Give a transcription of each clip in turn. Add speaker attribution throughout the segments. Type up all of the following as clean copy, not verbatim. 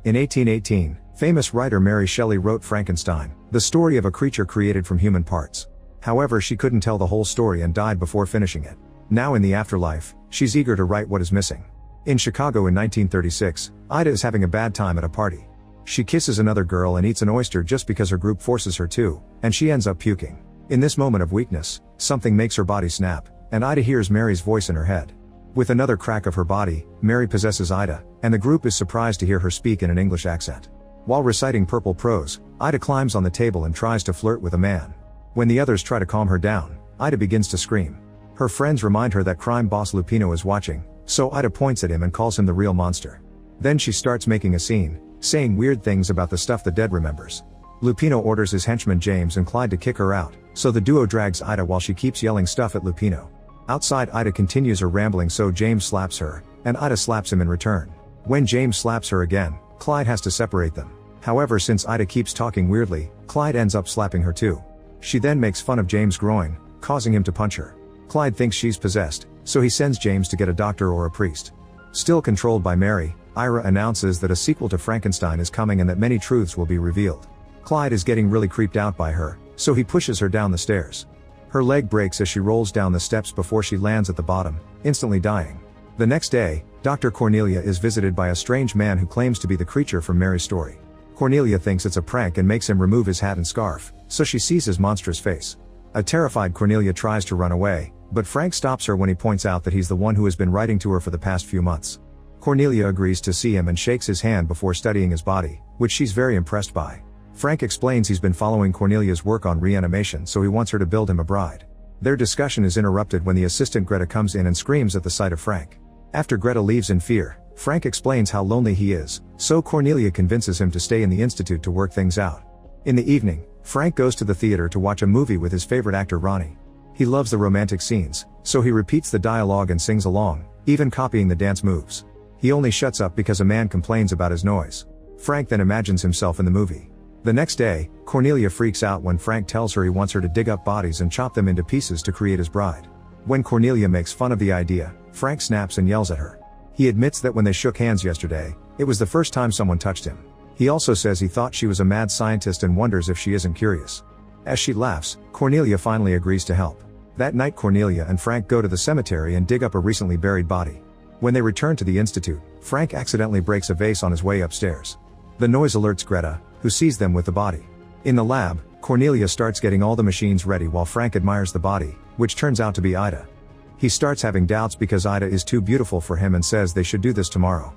Speaker 1: In 1818, famous writer Mary Shelley wrote Frankenstein, the story of a creature created from human parts. However, she couldn't tell the whole story and died before finishing it. Now in the afterlife, she's eager to write what is missing. In Chicago in 1936, Ida is having a bad time at a party. She kisses another girl and eats an oyster just because her group forces her to, and she ends up puking. In this moment of weakness, something makes her body snap, and Ida hears Mary's voice in her head. With another crack of her body, Mary possesses Ida, and the group is surprised to hear her speak in an English accent. While reciting purple prose, Ida climbs on the table and tries to flirt with a man. When the others try to calm her down, Ida begins to scream. Her friends remind her that crime boss Lupino is watching, so Ida points at him and calls him the real monster. Then she starts making a scene, saying weird things about the stuff the dead remembers. Lupino orders his henchman James and Clyde to kick her out, so the duo drags Ida while she keeps yelling stuff at Lupino. Outside, Ida continues her rambling, so James slaps her, and Ida slaps him in return. When James slaps her again, Clyde has to separate them. However, since Ida keeps talking weirdly, Clyde ends up slapping her too. She then makes fun of James' groin, causing him to punch her. Clyde thinks she's possessed, so he sends James to get a doctor or a priest. Still controlled by Mary, Ira announces that a sequel to Frankenstein is coming and that many truths will be revealed. Clyde is getting really creeped out by her, so he pushes her down the stairs. Her leg breaks as she rolls down the steps before she lands at the bottom, instantly dying. The next day, Dr. Cornelia is visited by a strange man who claims to be the creature from Mary's story. Cornelia thinks it's a prank and makes him remove his hat and scarf, so she sees his monstrous face. A terrified Cornelia tries to run away, but Frank stops her when he points out that he's the one who has been writing to her for the past few months. Cornelia agrees to see him and shakes his hand before studying his body, which she's very impressed by. Frank explains he's been following Cornelia's work on reanimation, so he wants her to build him a bride. Their discussion is interrupted when the assistant Greta comes in and screams at the sight of Frank. After Greta leaves in fear, Frank explains how lonely he is, so Cornelia convinces him to stay in the institute to work things out. In the evening, Frank goes to the theater to watch a movie with his favorite actor Ronnie. He loves the romantic scenes, so he repeats the dialogue and sings along, even copying the dance moves. He only shuts up because a man complains about his noise. Frank then imagines himself in the movie. The next day, Cornelia freaks out when Frank tells her he wants her to dig up bodies and chop them into pieces to create his bride. When Cornelia makes fun of the idea, Frank snaps and yells at her. He admits that when they shook hands yesterday, it was the first time someone touched him. He also says he thought she was a mad scientist and wonders if she isn't curious. As she laughs, Cornelia finally agrees to help. That night, Cornelia and Frank go to the cemetery and dig up a recently buried body. When they return to the institute, Frank accidentally breaks a vase on his way upstairs. The noise alerts Greta, who sees them with the body. In the lab, Cornelia starts getting all the machines ready while Frank admires the body, which turns out to be Ida. He starts having doubts because Ida is too beautiful for him and says they should do this tomorrow.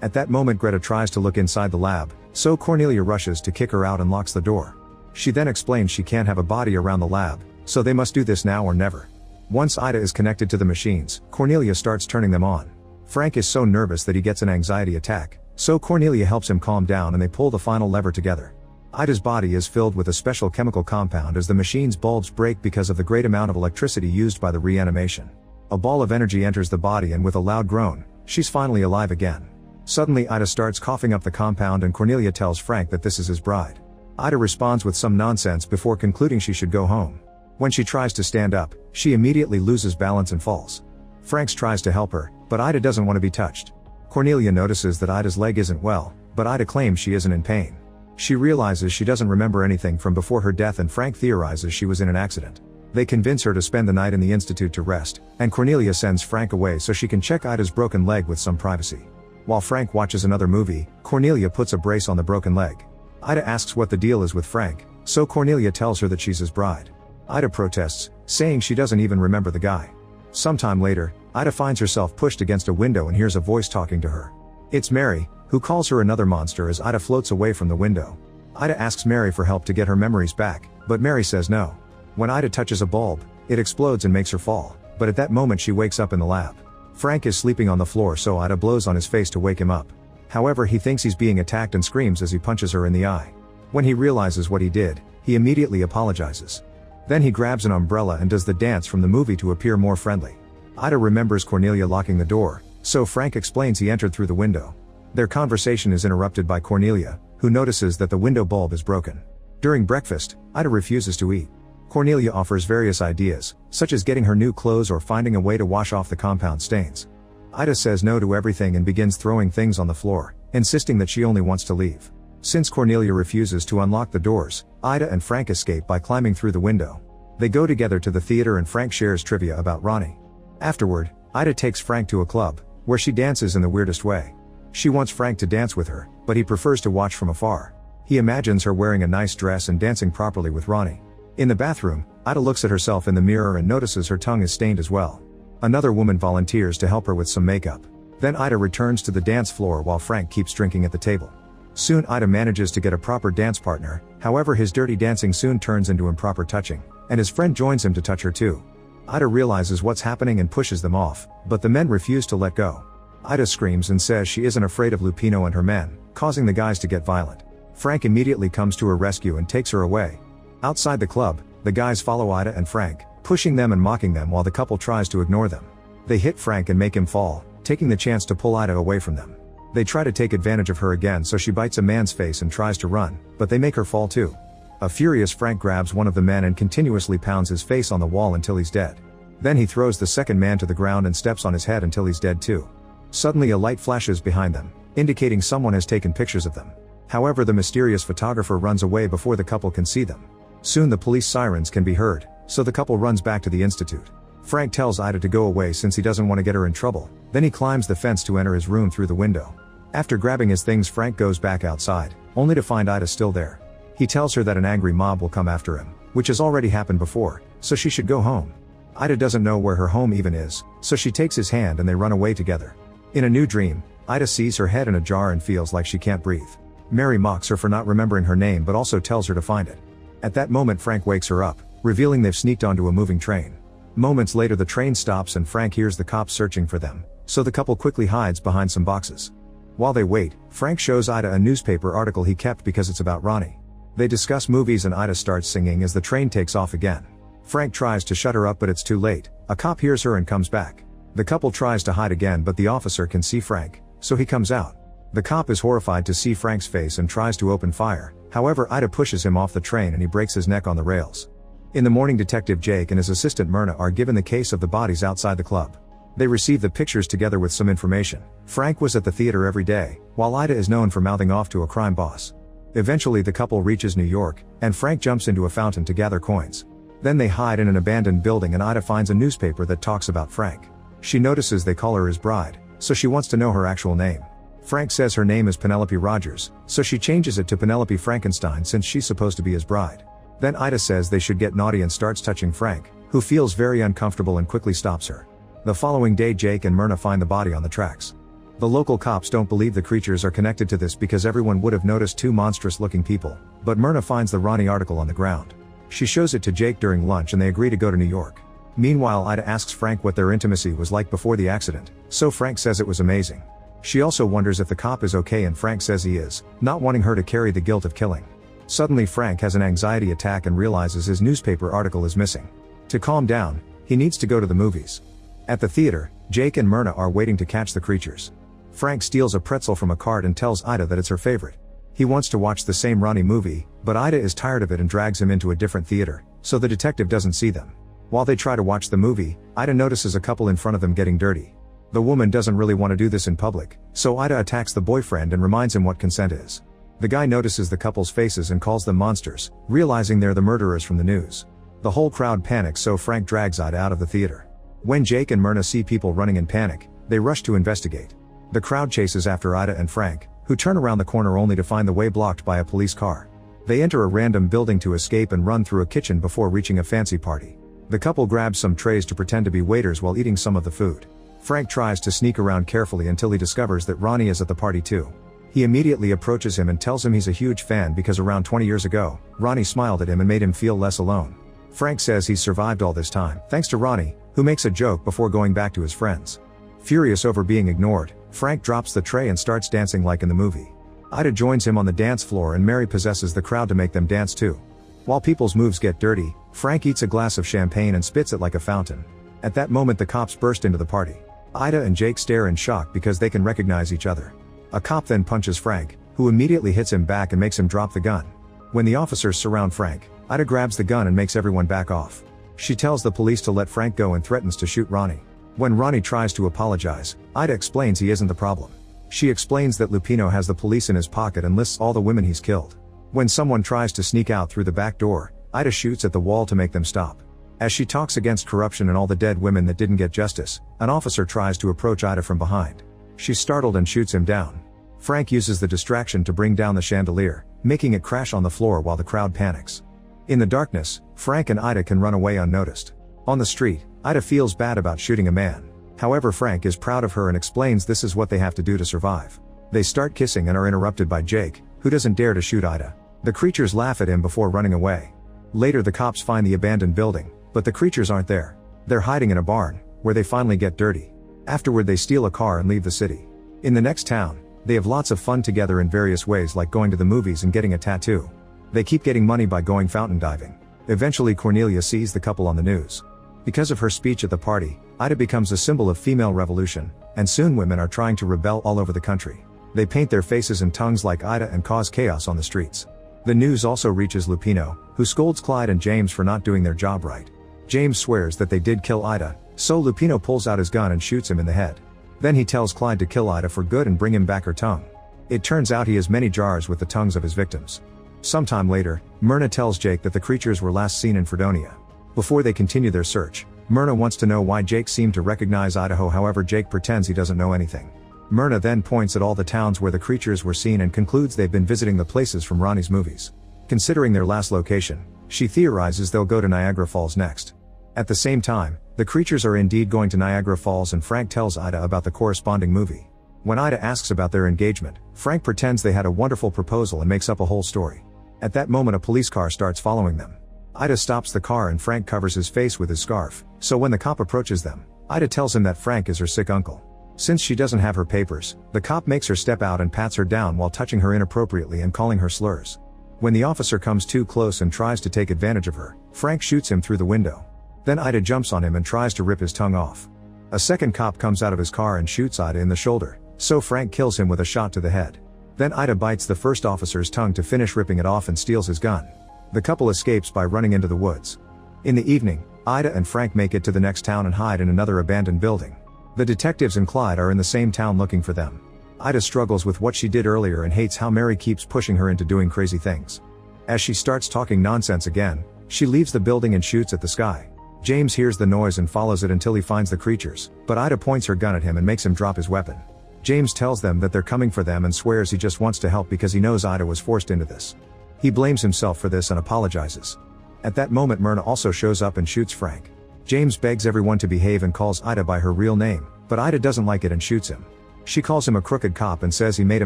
Speaker 1: At that moment, Greta tries to look inside the lab, so Cornelia rushes to kick her out and locks the door. She then explains she can't have a body around the lab, so they must do this now or never. Once Ida is connected to the machines, Cornelia starts turning them on. Frank is so nervous that he gets an anxiety attack, so Cornelia helps him calm down and they pull the final lever together. Ida's body is filled with a special chemical compound as the machine's bulbs break because of the great amount of electricity used by the reanimation. A ball of energy enters the body and with a loud groan, she's finally alive again. Suddenly Ida starts coughing up the compound and Cornelia tells Frank that this is his bride. Ida responds with some nonsense before concluding she should go home. When she tries to stand up, she immediately loses balance and falls. Frank tries to help her, but Ida doesn't want to be touched. Cornelia notices that Ida's leg isn't well, but Ida claims she isn't in pain. She realizes she doesn't remember anything from before her death and Frank theorizes she was in an accident. They convince her to spend the night in the institute to rest, and Cornelia sends Frank away so she can check Ida's broken leg with some privacy. While Frank watches another movie, Cornelia puts a brace on the broken leg. Ida asks what the deal is with Frank, so Cornelia tells her that she's his bride. Ida protests, saying she doesn't even remember the guy. Sometime later, Ida finds herself pushed against a window and hears a voice talking to her. It's Mary, who calls her another monster as Ida floats away from the window. Ida asks Mary for help to get her memories back, but Mary says no. When Ida touches a bulb, it explodes and makes her fall, but at that moment she wakes up in the lab. Frank is sleeping on the floor, so Ida blows on his face to wake him up. However, he thinks he's being attacked and screams as he punches her in the eye. When he realizes what he did, he immediately apologizes. Then he grabs an umbrella and does the dance from the movie to appear more friendly. Ida remembers Cornelia locking the door, so Frank explains he entered through the window. Their conversation is interrupted by Cornelia, who notices that the window bulb is broken. During breakfast, Ida refuses to eat. Cornelia offers various ideas, such as getting her new clothes or finding a way to wash off the compound stains. Ida says no to everything and begins throwing things on the floor, insisting that she only wants to leave. Since Cornelia refuses to unlock the doors, Ida and Frank escape by climbing through the window. They go together to the theater and Frank shares trivia about Ronnie. Afterward, Ida takes Frank to a club, where she dances in the weirdest way. She wants Frank to dance with her, but he prefers to watch from afar. He imagines her wearing a nice dress and dancing properly with Ronnie. In the bathroom, Ida looks at herself in the mirror and notices her tongue is stained as well. Another woman volunteers to help her with some makeup. Then Ida returns to the dance floor while Frank keeps drinking at the table. Soon Ida manages to get a proper dance partner, however his dirty dancing soon turns into improper touching, and his friend joins him to touch her too. Ida realizes what's happening and pushes them off, but the men refuse to let go. Ida screams and says she isn't afraid of Lupino and her men, causing the guys to get violent. Frank immediately comes to her rescue and takes her away. Outside the club, the guys follow Ida and Frank, pushing them and mocking them while the couple tries to ignore them. They hit Frank and make him fall, taking the chance to pull Ida away from them. They try to take advantage of her again, so she bites a man's face and tries to run, but they make her fall too. A furious Frank grabs one of the men and continuously pounds his face on the wall until he's dead. Then he throws the second man to the ground and steps on his head until he's dead too. Suddenly a light flashes behind them, indicating someone has taken pictures of them. However, the mysterious photographer runs away before the couple can see them. Soon the police sirens can be heard, so the couple runs back to the institute. Frank tells Ida to go away since he doesn't want to get her in trouble, then he climbs the fence to enter his room through the window. After grabbing his things, Frank goes back outside, only to find Ida still there. He tells her that an angry mob will come after him, which has already happened before, so she should go home. Ida doesn't know where her home even is, so she takes his hand and they run away together. In a new dream, Ida sees her head in a jar and feels like she can't breathe. Mary mocks her for not remembering her name but also tells her to find it. At that moment Frank wakes her up, revealing they've sneaked onto a moving train. Moments later the train stops and Frank hears the cops searching for them, so the couple quickly hides behind some boxes. While they wait, Frank shows Ida a newspaper article he kept because it's about Ronnie. They discuss movies and Ida starts singing as the train takes off again. Frank tries to shut her up but it's too late. A cop hears her and comes back. The couple tries to hide again but the officer can see Frank, so he comes out. The cop is horrified to see Frank's face and tries to open fire, however Ida pushes him off the train and he breaks his neck on the rails. In the morning, Detective Jake and his assistant Myrna are given the case of the bodies outside the club. They receive the pictures together with some information. Frank was at the theater every day, while Ida is known for mouthing off to a crime boss. Eventually the couple reaches New York, and Frank jumps into a fountain to gather coins. Then they hide in an abandoned building and Ida finds a newspaper that talks about Frank. She notices they call her his bride, so she wants to know her actual name. Frank says her name is Penelope Rogers, so she changes it to Penelope Frankenstein since she's supposed to be his bride. Then Ida says they should get naughty and starts touching Frank, who feels very uncomfortable and quickly stops her. The following day Jake and Myrna find the body on the tracks. The local cops don't believe the creatures are connected to this because everyone would have noticed two monstrous looking people, but Myrna finds the Ronnie article on the ground. She shows it to Jake during lunch and they agree to go to New York. Meanwhile Ida asks Frank what their intimacy was like before the accident, so Frank says it was amazing. She also wonders if the cop is okay and Frank says he is, not wanting her to carry the guilt of killing. Suddenly Frank has an anxiety attack and realizes his newspaper article is missing. To calm down, he needs to go to the movies. At the theater, Jake and Myrna are waiting to catch the creatures. Frank steals a pretzel from a cart and tells Ida that it's her favorite. He wants to watch the same Ronnie movie, but Ida is tired of it and drags him into a different theater, so the detective doesn't see them. While they try to watch the movie, Ida notices a couple in front of them getting dirty. The woman doesn't really want to do this in public, so Ida attacks the boyfriend and reminds him what consent is. The guy notices the couple's faces and calls them monsters, realizing they're the murderers from the news. The whole crowd panics, so Frank drags Ida out of the theater. When Jake and Myrna see people running in panic, they rush to investigate. The crowd chases after Ida and Frank, who turn around the corner only to find the way blocked by a police car. They enter a random building to escape and run through a kitchen before reaching a fancy party. The couple grabs some trays to pretend to be waiters while eating some of the food. Frank tries to sneak around carefully until he discovers that Ronnie is at the party too. He immediately approaches him and tells him he's a huge fan because around 20 years ago, Ronnie smiled at him and made him feel less alone. Frank says he's survived all this time, thanks to Ronnie, who makes a joke before going back to his friends. Furious over being ignored, Frank drops the tray and starts dancing like in the movie. Ida joins him on the dance floor and Mary possesses the crowd to make them dance too. While people's moves get dirty, Frank eats a glass of champagne and spits it like a fountain. At that moment the cops burst into the party. Ida and Jake stare in shock because they can recognize each other. A cop then punches Frank, who immediately hits him back and makes him drop the gun. When the officers surround Frank, Ida grabs the gun and makes everyone back off. She tells the police to let Frank go and threatens to shoot Ronnie. When Ronnie tries to apologize, Ida explains he isn't the problem. She explains that Lupino has the police in his pocket and lists all the women he's killed. When someone tries to sneak out through the back door, Ida shoots at the wall to make them stop. As she talks against corruption and all the dead women that didn't get justice, an officer tries to approach Ida from behind. She's startled and shoots him down. Frank uses the distraction to bring down the chandelier, making it crash on the floor while the crowd panics. In the darkness, Frank and Ida can run away unnoticed. On the street, Ida feels bad about shooting a man. However, Frank is proud of her and explains this is what they have to do to survive. They start kissing and are interrupted by Jake, who doesn't dare to shoot Ida. The creatures laugh at him before running away. Later the cops find the abandoned building, but the creatures aren't there. They're hiding in a barn, where they finally get dirty. Afterward they steal a car and leave the city. In the next town, they have lots of fun together in various ways, like going to the movies and getting a tattoo. They keep getting money by going fountain diving. Eventually Cornelia sees the couple on the news. Because of her speech at the party, Ida becomes a symbol of female revolution, and soon women are trying to rebel all over the country. They paint their faces and tongues like Ida and cause chaos on the streets. The news also reaches Lupino, who scolds Clyde and James for not doing their job right. James swears that they did kill Ida, so Lupino pulls out his gun and shoots him in the head. Then he tells Clyde to kill Ida for good and bring him back her tongue. It turns out he has many jars with the tongues of his victims. Sometime later, Myrna tells Jake that the creatures were last seen in Fredonia. Before they continue their search, Myrna wants to know why Jake seemed to recognize Idaho, however Jake pretends he doesn't know anything. Myrna then points at all the towns where the creatures were seen and concludes they've been visiting the places from Ronnie's movies. Considering their last location, she theorizes they'll go to Niagara Falls next. At the same time, the creatures are indeed going to Niagara Falls and Frank tells Ida about the corresponding movie. When Ida asks about their engagement, Frank pretends they had a wonderful proposal and makes up a whole story. At that moment a police car starts following them. Ida stops the car and Frank covers his face with his scarf, so when the cop approaches them, Ida tells him that Frank is her sick uncle. Since she doesn't have her papers, the cop makes her step out and pats her down while touching her inappropriately and calling her slurs. When the officer comes too close and tries to take advantage of her, Frank shoots him through the window. Then Ida jumps on him and tries to rip his tongue off. A second cop comes out of his car and shoots Ida in the shoulder, so Frank kills him with a shot to the head. Then Ida bites the first officer's tongue to finish ripping it off and steals his gun. The couple escapes by running into the woods. In the evening, Ida and Frank make it to the next town and hide in another abandoned building. The detectives and Clyde are in the same town looking for them. Ida struggles with what she did earlier and hates how Mary keeps pushing her into doing crazy things. As she starts talking nonsense again, she leaves the building and shoots at the sky. James hears the noise and follows it until he finds the creatures, but Ida points her gun at him and makes him drop his weapon. James tells them that they're coming for them and swears he just wants to help because he knows Ida was forced into this. He blames himself for this and apologizes. At that moment Myrna also shows up and shoots Frank. James begs everyone to behave and calls Ida by her real name, but Ida doesn't like it and shoots him. She calls him a crooked cop and says he made a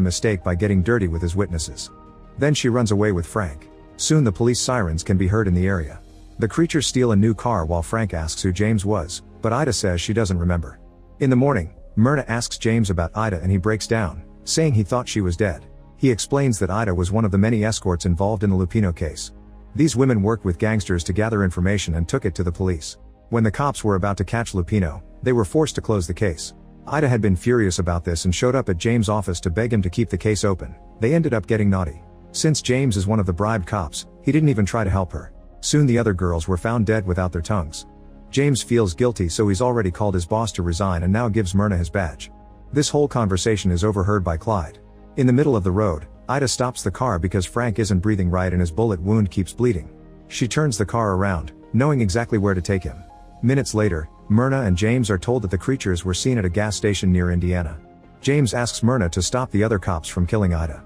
Speaker 1: mistake by getting dirty with his witnesses. Then she runs away with Frank. Soon the police sirens can be heard in the area. The creatures steal a new car while Frank asks who James was, but Ida says she doesn't remember. In the morning, Myrna asks James about Ida and he breaks down, saying he thought she was dead. He explains that Ida was one of the many escorts involved in the Lupino case. These women worked with gangsters to gather information and took it to the police. When the cops were about to catch Lupino, they were forced to close the case. Ida had been furious about this and showed up at James' office to beg him to keep the case open. They ended up getting naughty. Since James is one of the bribed cops, he didn't even try to help her. Soon the other girls were found dead without their tongues. James feels guilty, so he's already called his boss to resign and now gives Myrna his badge. This whole conversation is overheard by Clyde. In the middle of the road, Ida stops the car because Frank isn't breathing right and his bullet wound keeps bleeding. She turns the car around, knowing exactly where to take him. Minutes later, Myrna and James are told that the creatures were seen at a gas station near Indiana. James asks Myrna to stop the other cops from killing Ida.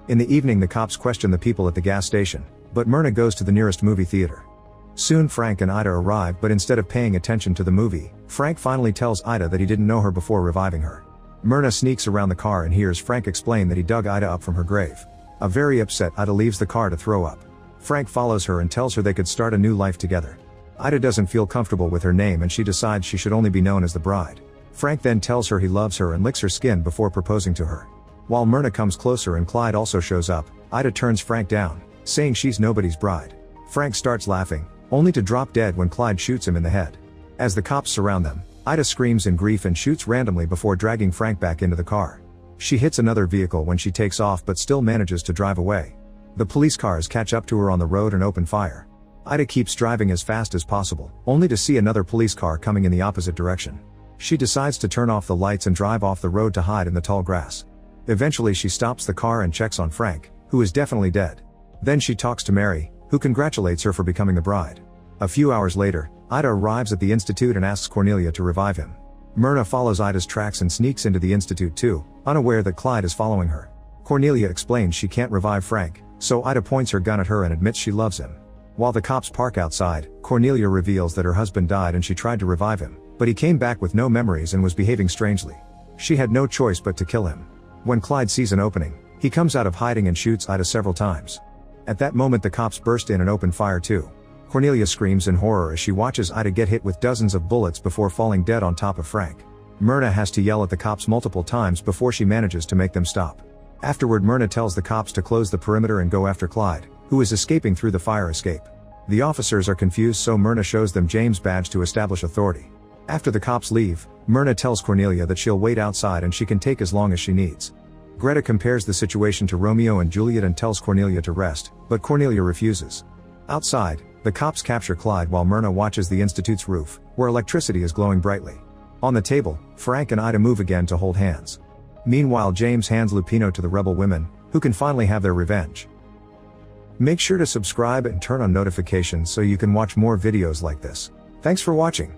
Speaker 1: In the evening the cops question the people at the gas station, but Myrna goes to the nearest movie theater. Soon Frank and Ida arrive, but instead of paying attention to the movie, Frank finally tells Ida that he didn't know her before reviving her. Myrna sneaks around the car and hears Frank explain that he dug Ida up from her grave. A very upset Ida leaves the car to throw up. Frank follows her and tells her they could start a new life together. Ida doesn't feel comfortable with her name and she decides she should only be known as the bride. Frank then tells her he loves her and licks her skin before proposing to her. While Myrna comes closer and Clyde also shows up, Ida turns Frank down, saying she's nobody's bride. Frank starts laughing, only to drop dead when Clyde shoots him in the head. As the cops surround them, Ida screams in grief and shoots randomly before dragging Frank back into the car. She hits another vehicle when she takes off but still manages to drive away. The police cars catch up to her on the road and open fire. Ida keeps driving as fast as possible, only to see another police car coming in the opposite direction. She decides to turn off the lights and drive off the road to hide in the tall grass. Eventually she stops the car and checks on Frank, who is definitely dead. Then she talks to Mary, who congratulates her for becoming the bride. A few hours later, Ida arrives at the institute and asks Cornelia to revive him. Myrna follows Ida's tracks and sneaks into the institute too, unaware that Clyde is following her. Cornelia explains she can't revive Frank, so Ida points her gun at her and admits she loves him. While the cops park outside, Cornelia reveals that her husband died and she tried to revive him, but he came back with no memories and was behaving strangely. She had no choice but to kill him. When Clyde sees an opening, he comes out of hiding and shoots Ida several times. At that moment the cops burst in and open fire too. Cornelia screams in horror as she watches Ida get hit with dozens of bullets before falling dead on top of Frank. Myrna has to yell at the cops multiple times before she manages to make them stop. Afterward, Myrna tells the cops to close the perimeter and go after Clyde, who is escaping through the fire escape. The officers are confused, so Myrna shows them James' badge to establish authority. After the cops leave, Myrna tells Cornelia that she'll wait outside and she can take as long as she needs. Greta compares the situation to Romeo and Juliet and tells Cornelia to rest, but Cornelia refuses. Outside, the cops capture Clyde while Myrna watches the institute's roof, where electricity is glowing brightly. On the table, Frank and Ida move again to hold hands. Meanwhile, James hands Lupino to the rebel women, who can finally have their revenge. Make sure to subscribe and turn on notifications so you can watch more videos like this. Thanks for watching.